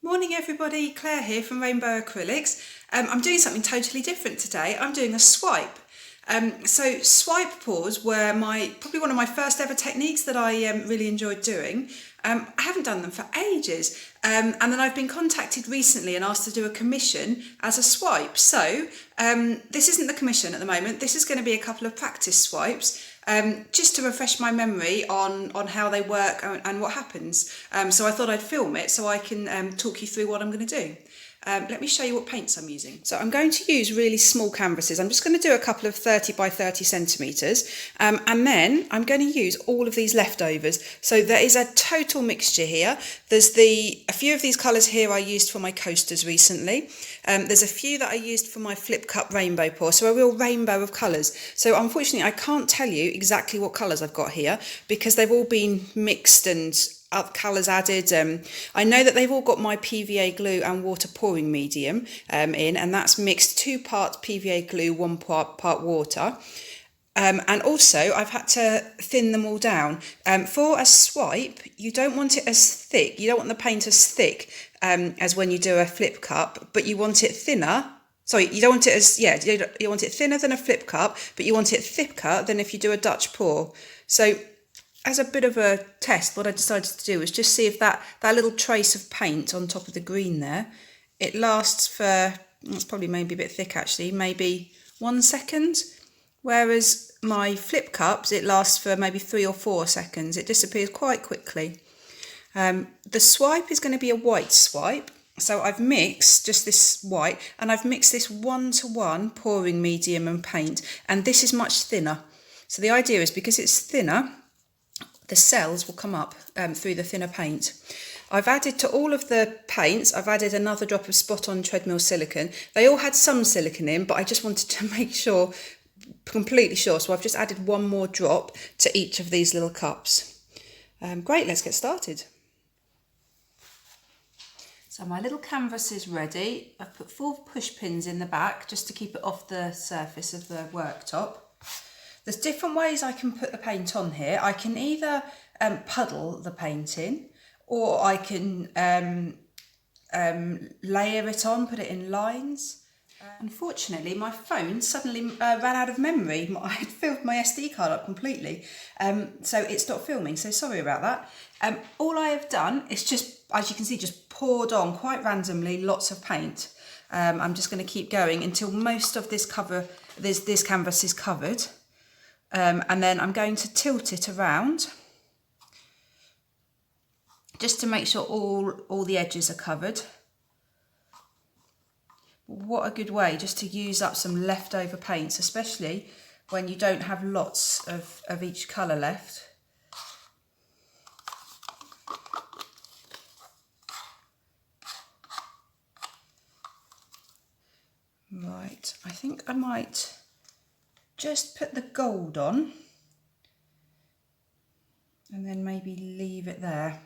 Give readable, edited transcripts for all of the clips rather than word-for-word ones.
Morning everybody, Claire here from Rainbow Acrylics. I'm doing something totally different today. I'm doing a swipe. So swipe pours were probably one of my first ever techniques that I really enjoyed doing. I haven't done them for ages, and then I've been contacted recently and asked to do a commission as a swipe. So this isn't the commission at the moment. This is going to be a couple of practice swipes. Just to refresh my memory on how they work and what happens. So I thought I'd film it so I can talk you through what I'm going to do. Let me show you what paints I'm using. So I'm going to use really small canvases. I'm just going to do a couple of 30 by 30 centimetres, and then I'm going to use all of these leftovers. So there is a total mixture here. There's a few of these colours here I used for my coasters recently. There's a few that I used for my flip cup rainbow pour, so a real rainbow of colours. So unfortunately I can't tell you exactly what colours I've got here because they've all been mixed and other colours added. I know that they've all got my PVA glue and water pouring medium in, and that's mixed 2 parts PVA glue, 1 part water. And also I've had to thin them all down. For a swipe, you don't want it as thick, you don't want the paint as thick as when you do a flip cup, but you want it thinner. Sorry, you don't want it as, you want it thinner than a flip cup, but you want it thicker than if you do a Dutch pour. So as a bit of a test, what I decided to do was just see if that little trace of paint on top of the green there, it lasts for, it's probably maybe a bit thick actually, maybe 1 second. Whereas my flip cups, it lasts for maybe 3 or 4 seconds. It disappears quite quickly. The swipe is going to be a white swipe. So I've mixed just this white, and I've mixed this 1-to-1 pouring medium and paint, and this is much thinner. So the idea is because it's thinner, the cells will come up through the thinner paint. I've added to all of the paints, I've added another drop of Spot On treadmill silicone. They all had some silicone in, but I just wanted to make sure, completely sure, so I've just added 1 more drop to each of these little cups. Great, let's get started. So my little canvas is ready. I've put 4 push pins in the back just to keep it off the surface of the worktop. There's different ways I can put the paint on here. I can either puddle the paint in, or I can layer it on, put it in lines. Unfortunately, my phone suddenly ran out of memory. I had filled my SD card up completely, so it stopped filming, so sorry about that. All I have done is just, as you can see, just poured on quite randomly lots of paint. I'm just going to keep going until most of this canvas is covered. And then I'm going to tilt it around just to make sure all the edges are covered. What a good way just to use up some leftover paints, especially when you don't have lots of each colour left. Right, I think I might just put the gold on and then maybe leave it there.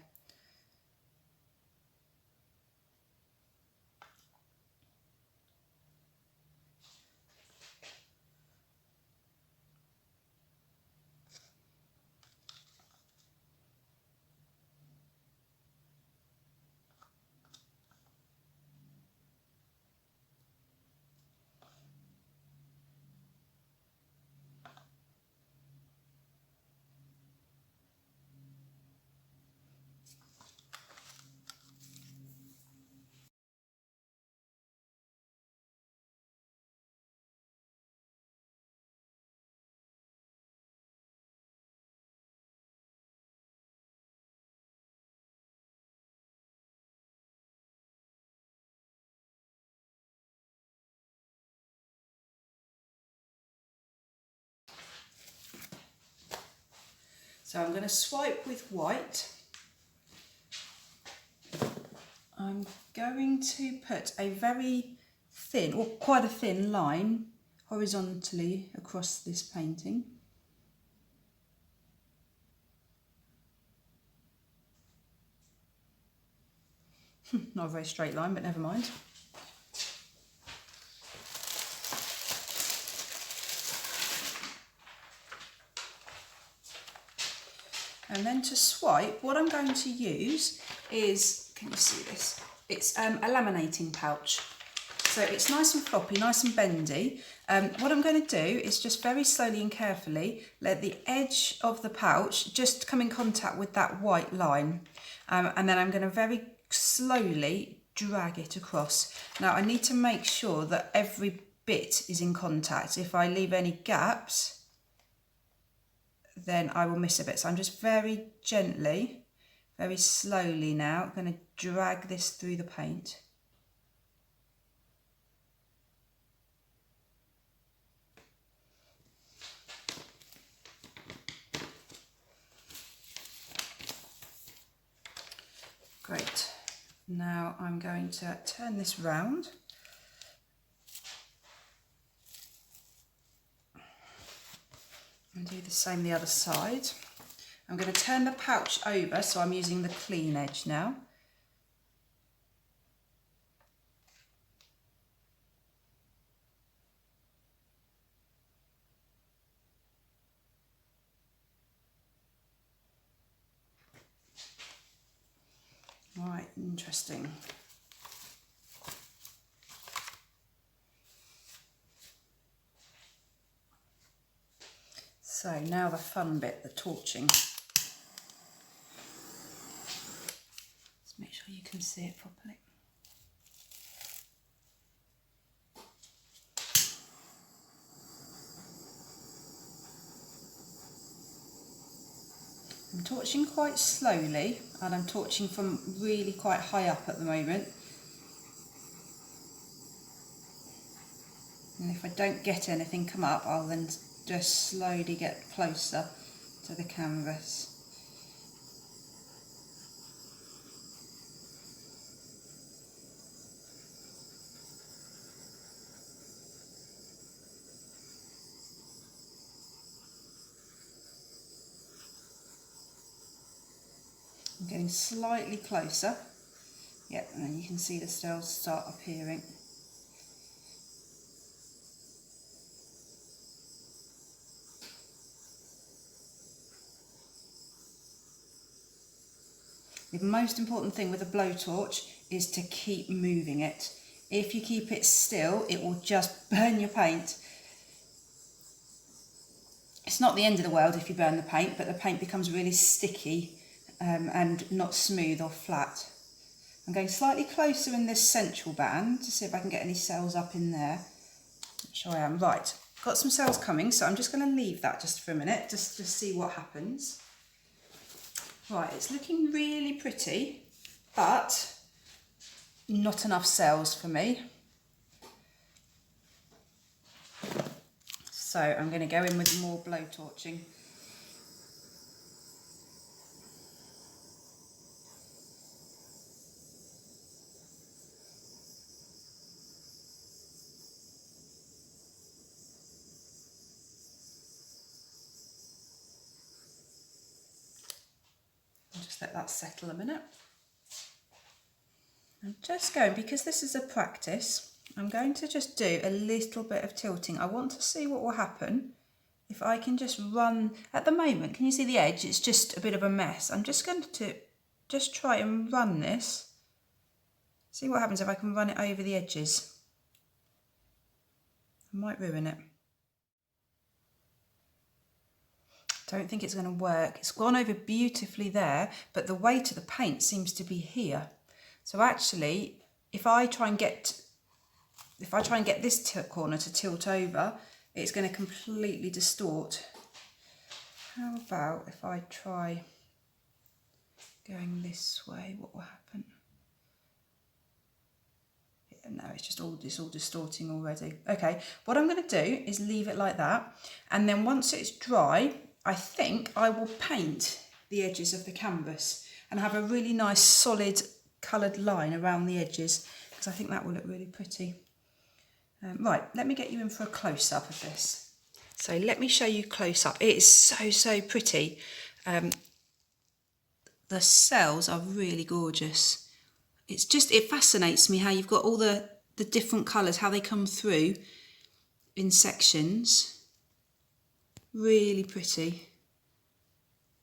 So I'm going to swipe with white. I'm going to put a very thin, or quite a thin line horizontally across this painting. Not a very straight line, but never mind. And then to swipe, what I'm going to use is, can you see this? It's a laminating pouch. So it's nice and floppy, nice and bendy. What I'm going to do is just very slowly and carefully let the edge of the pouch just come in contact with that white line. And then I'm going to very slowly drag it across. Now I need to make sure that every bit is in contact. If I leave any gaps, then I will miss a bit. So I'm just very gently, very slowly now going to drag this through the paint. Great. Now I'm going to turn this round. And do the same the other side. I'm going to turn the pouch over, so I'm using the clean edge now. Right, interesting. So now the fun bit, the torching. Let's make sure you can see it properly. I'm torching quite slowly, and I'm torching from really quite high up at the moment. And if I don't get anything come up, I'll then just slowly get closer to the canvas. I'm getting slightly closer. Yep, and then you can see the cells start appearing. The most important thing with a blowtorch is to keep moving it. If you keep it still, it will just burn your paint. It's not the end of the world if you burn the paint, but the paint becomes really sticky and not smooth or flat. I'm going slightly closer in this central band to see if I can get any cells up in there. I'm sure I am. Right, got some cells coming, so I'm just going to leave that just for a minute, just to see what happens. Right, it's looking really pretty, but not enough cells for me. So I'm going to go in with more blowtorching. Just let that settle a minute. I'm just going, because this is a practice, I'm going to just do a little bit of tilting. I want to see what will happen if I can just run. At the moment, can you see the edge? It's just a bit of a mess. I'm just going to just try and run this. See what happens if I can run it over the edges. I might ruin it. Don't think it's going to work. It's gone over beautifully there, but the weight of the paint seems to be here. So actually, if I try and get this corner to tilt over, it's going to completely distort. How about if I try going this way? What will happen? Yeah, no, it's all distorting already. Okay, what I'm going to do is leave it like that, and then once it's dry, I think I will paint the edges of the canvas and have a really nice solid coloured line around the edges, because I think that will look really pretty. Right, let me get you in for a close-up of this. So let me show you close-up. It is so pretty. The cells are really gorgeous. It fascinates me how you've got all the different colours, how they come through in sections. Really pretty.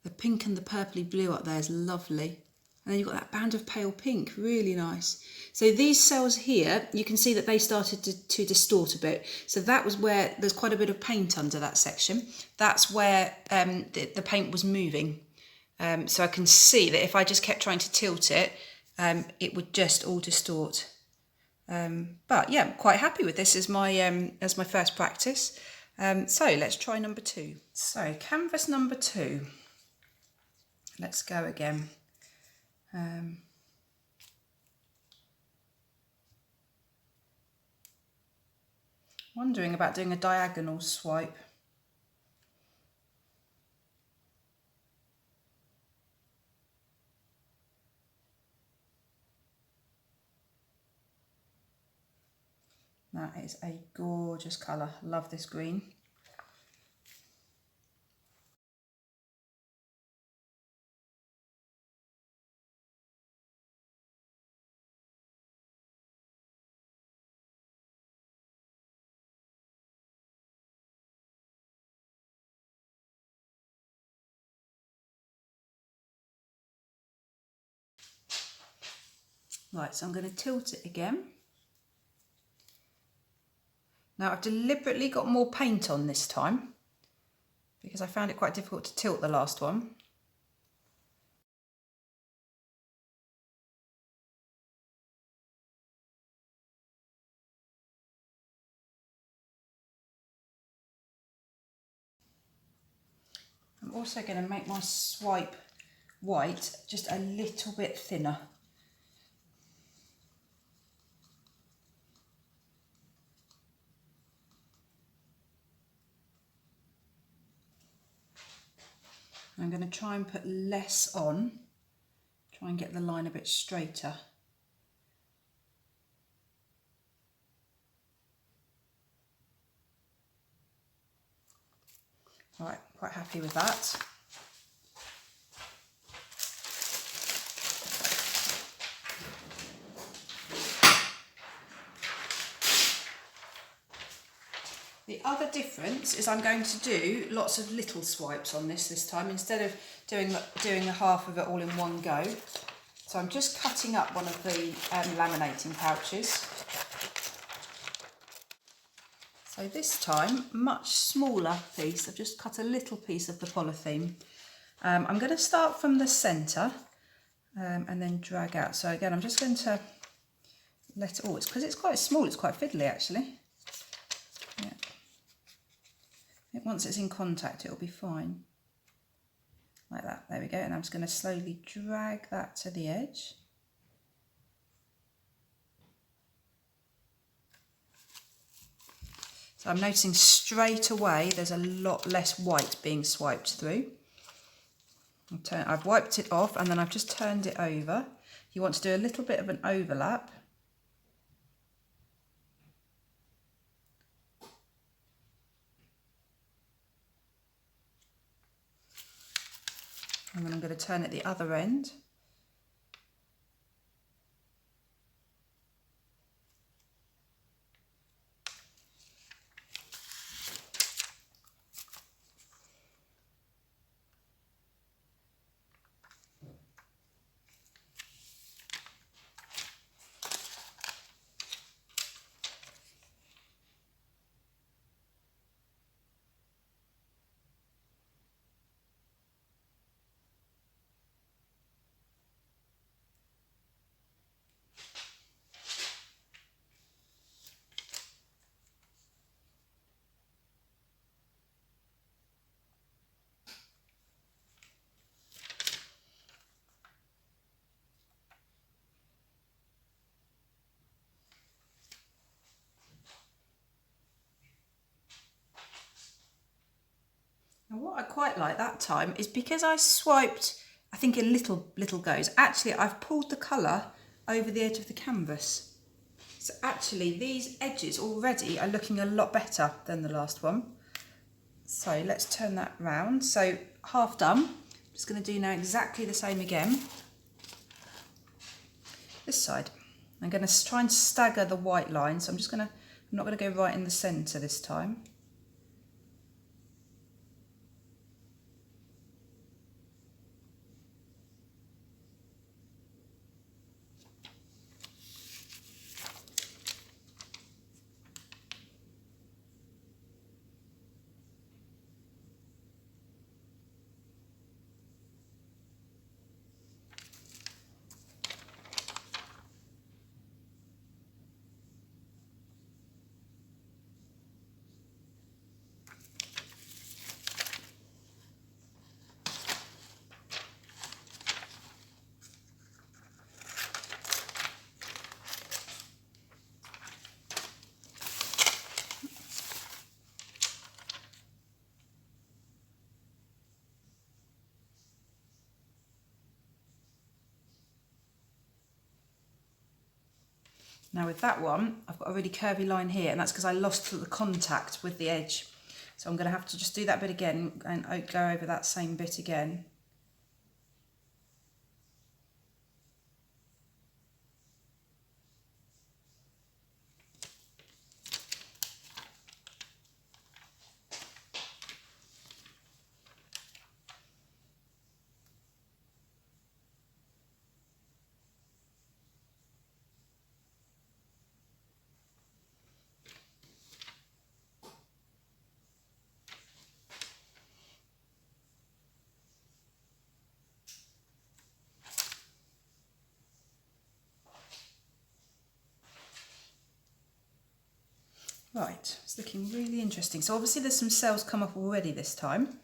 The pink and the purpley blue up there is lovely. And then you've got that band of pale pink, really nice. So these cells here, you can see that they started to distort a bit. So that was where there's quite a bit of paint under that section. That's where the paint was moving. So I can see that if I just kept trying to tilt it, it would just all distort. But yeah, I'm quite happy with this as my first practice. So let's try number 2. So canvas number 2. Let's go again. Wondering about doing a diagonal swipe. That is a gorgeous colour. Love this green. Right, so I'm going to tilt it again. Now I've deliberately got more paint on this time because I found it quite difficult to tilt the last one. I'm also going to make my swipe white just a little bit thinner. I'm going to try and put less on, try and get the line a bit straighter. All right, quite happy with that. The other difference is I'm going to do lots of little swipes on this time instead of doing a half of it all in one go. So I'm just cutting up one of the laminating pouches. So this time, much smaller piece. I've just cut a little piece of the polythene. I'm going to start from the centre and then drag out. So again, I'm just going to let it, it's because it's quite small, it's quite fiddly actually. Yeah. Once it's in contact, it'll be fine. Like that, there we go. And I'm just going to slowly drag that to the edge. So I'm noticing straight away there's a lot less white being swiped through. I've wiped it off and then I've just turned it over. You want to do a little bit of an overlap. And then I'm going to turn it the other end. And what I quite like that time is because I swiped, I think in little goes, actually I've pulled the colour over the edge of the canvas. So actually these edges already are looking a lot better than the last one. So let's turn that round. So half done. I'm just going to do now exactly the same again. This side. I'm going to try and stagger the white line. So I'm not going to go right in the centre this time. Now with that one, I've got a really curvy line here, and that's because I lost the contact with the edge. So I'm going to have to just do that bit again and go over that same bit again. Right, it's looking really interesting. So obviously there's some cells come up already this time.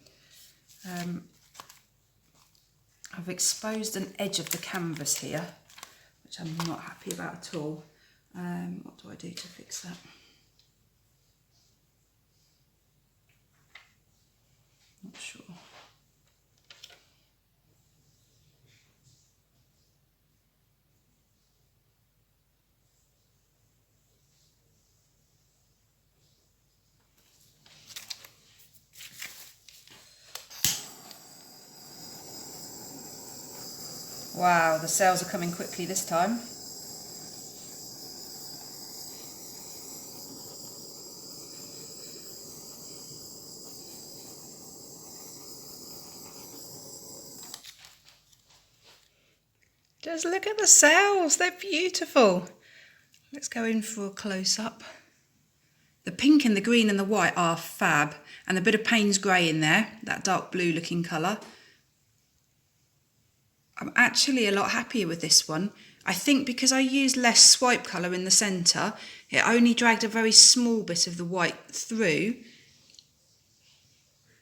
I've exposed an edge of the canvas here, which I'm not happy about at all. What do I do to fix that? Not sure. Wow, the cells are coming quickly this time. Just look at the cells, they're beautiful. Let's go in for a close-up. The pink and the green and the white are fab, and a bit of Payne's grey in there, that dark blue looking colour. I'm actually a lot happier with this one. I think because I used less swipe colour in the centre, it only dragged a very small bit of the white through.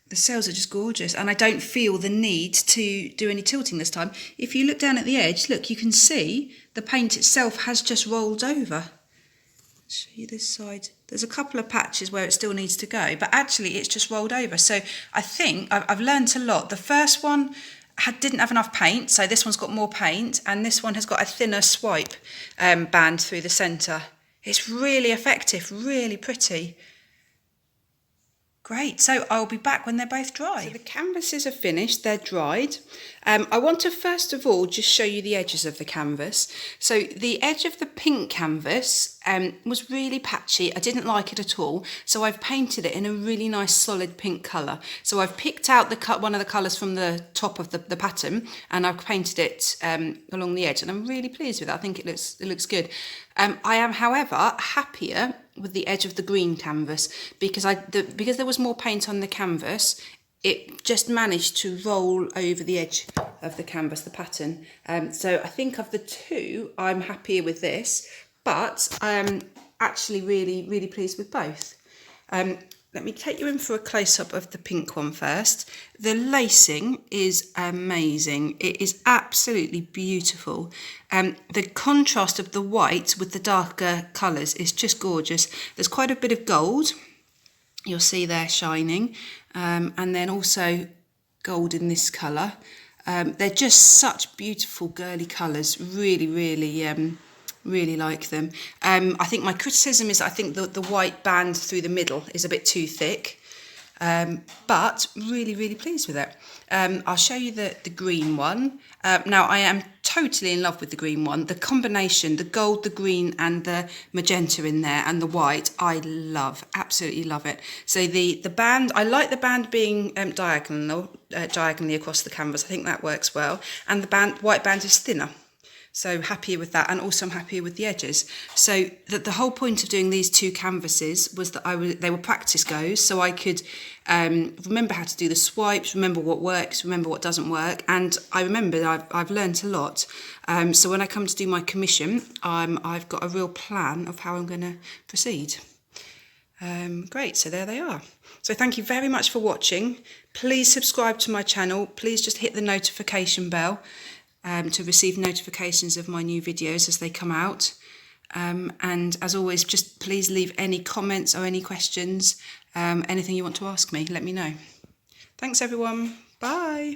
The cells are just gorgeous, and I don't feel the need to do any tilting this time. If you look down at the edge, look, you can see the paint itself has just rolled over. Let's show you this side. There's a couple of patches where it still needs to go, but actually it's just rolled over. So I think I've learnt a lot. The first one didn't have enough paint, so this one's got more paint, and this one has got a thinner swipe band through the centre. It's really effective, really pretty. Great, so I'll be back when they're both dry. So the canvases are finished, they're dried. I want to first of all just show you the edges of the canvas. So the edge of the pink canvas was really patchy, I didn't like it at all, so I've painted it in a really nice solid pink colour. So I've picked out one of the colours from the top of the pattern, and I've painted it along the edge, and I'm really pleased with it. I think it looks good. I am, however, happier with the edge of the green canvas because there was more paint on the canvas. It just managed to roll over the edge of the canvas, the pattern. So I think of the two, I'm happier with this, but I'm actually really pleased with both. Let me take you in for a close-up of the pink one first. The lacing is amazing. It is absolutely beautiful. The contrast of the white with the darker colours is just gorgeous. There's quite a bit of gold. You'll see there shining. And then also gold in this colour. They're just such beautiful girly colours. Really like them. I think my criticism is I think the white band through the middle is a bit too thick, but really pleased with it. I'll show you the green one. Now I am totally in love with the green one. The combination, the gold, the green and the magenta in there and the white, I love, absolutely love it. So the band, I like the band being diagonally across the canvas. I think that works well. And the white band is thinner. So happier with that, and also I'm happier with the edges. So the whole point of doing these two canvases was that they were practice goes, so I could remember how to do the swipes, remember what works, remember what doesn't work, and I remembered I've learnt a lot. So when I come to do my commission, I've got a real plan of how I'm going to proceed. Great, so there they are. So thank you very much for watching. Please subscribe to my channel. Please just hit the notification bell to receive notifications of my new videos as they come out. And as always, just please leave any comments or any questions, anything you want to ask me, let me know. Thanks everyone, bye.